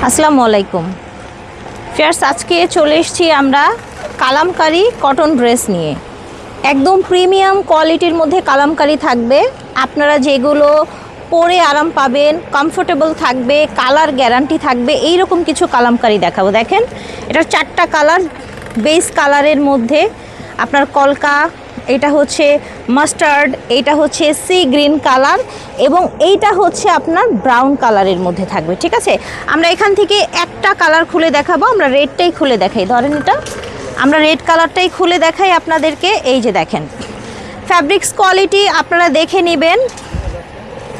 আসসালামু আলাইকুম ফ্রেন্ডস, আজকে চলে এসেছি আমরা কালামকারী কটন ড্রেস নিয়ে। একদম প্রিমিয়াম কোয়ালিটির মধ্যে কালামকারী থাকবে। আপনারা যেগুলো পরে আরাম পাবেন, কমফোর্টেবল থাকবে, কালার গ্যারান্টি থাকবে, এই রকম কিছু কালামকারী দেখাবো। দেখেন, এটার 4টা কালার। বেস কালারের মধ্যে আপনার কলকা, এটা হচ্ছে মাস্টার্ড, এইটা হচ্ছে সি গ্রিন কালার এবং এইটা হচ্ছে আপনার ব্রাউন কালারের মধ্যে থাকবে। ঠিক আছে, আমরা এখান থেকে একটা কালার খুলে দেখাবো। আমরা রেডটাই খুলে দেখাই। ধরেন, এটা আমরা রেড কালারটাই খুলে দেখাই আপনাদেরকে। এই যে দেখেন, ফ্যাব্রিক্স কোয়ালিটি আপনারা দেখে নেবেন।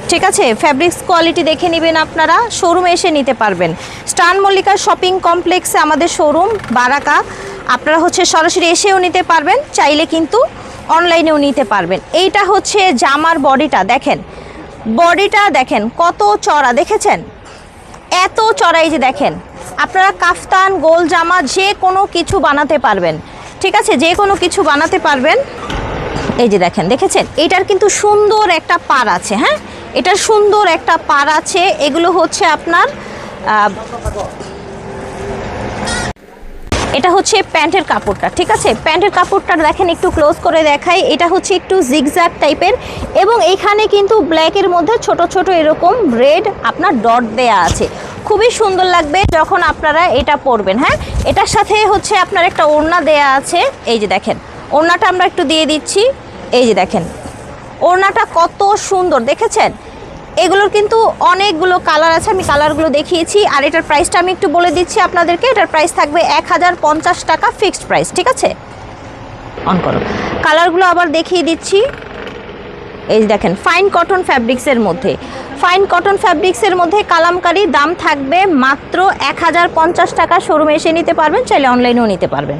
ঠিক আছে, ফ্যাব্রিক্স কোয়ালিটি দেখে নেবেন। আপনারা শোরুমে এসে নিতে পারবেন। স্টার মল্লিকা শপিং কমপ্লেক্সে আমাদের শোরুম বারাকা। আপনারা হচ্ছে সরাসরি এসেও নিতে পারবেন, চাইলে কিন্তু অনলাইনেও নিতে পারবেন। এইটা হচ্ছে জামার বডিটা। দেখেন, বডিটা দেখেন কত চড়া, দেখেছেন? এত চড়া। এই যে দেখেন, আপনারা কাফতান, গোল জামা যে কোনো কিছু বানাতে পারবেন। ঠিক আছে, যে কোনো কিছু বানাতে পারবেন। এই যে দেখেন, দেখেছেন? এটার কিন্তু সুন্দর একটা পার আছে। হ্যাঁ, এটার সুন্দর একটা পার আছে। এগুলো হচ্ছে আপনার এটা হচ্ছে প্যান্টের কাপড়টা। ঠিক আছে, প্যান্টের কাপড়টা দেখেন, একটু ক্লোজ করে দেখাই। এটা হচ্ছে একটু জিগজ্যাগ টাইপের এবং এইখানে কিন্তু ব্ল্যাকের মধ্যে ছোট ছোট এরকম রেড আপনার ডট দেয়া আছে। খুবই সুন্দর লাগবে যখন আপনারা এটা পরবেন। হ্যাঁ, এটার সাথে হচ্ছে আপনার একটা ওড়না দেয়া আছে। এই যে দেখেন, ওড়নাটা আমরা একটু দিয়ে দিচ্ছি। এই যে দেখেন, ওড়নাটা কত সুন্দর, দেখেছেন? এগুলোর কিন্তু অনেকগুলো কালার আছে, আমি কালারগুলো দেখিয়েছি। আর এটার প্রাইসটা আমি একটু বলে দিচ্ছি আপনাদেরকে। এটার প্রাইস থাকবে 1050 টাকা, ফিক্সড প্রাইস। ঠিক আছে, অন করো। কালারগুলো আবার দেখিয়ে দিচ্ছি। এই দেখেন, ফাইন কটন ফ্যাব্রিক্সের মধ্যে, ফাইন কটন ফ্যাব্রিক্সের মধ্যে কালামকারী। দাম থাকবে মাত্র 1050 টাকা। শোরুমে এসে নিতে পারবেন, চাইলে অনলাইনেও নিতে পারবেন।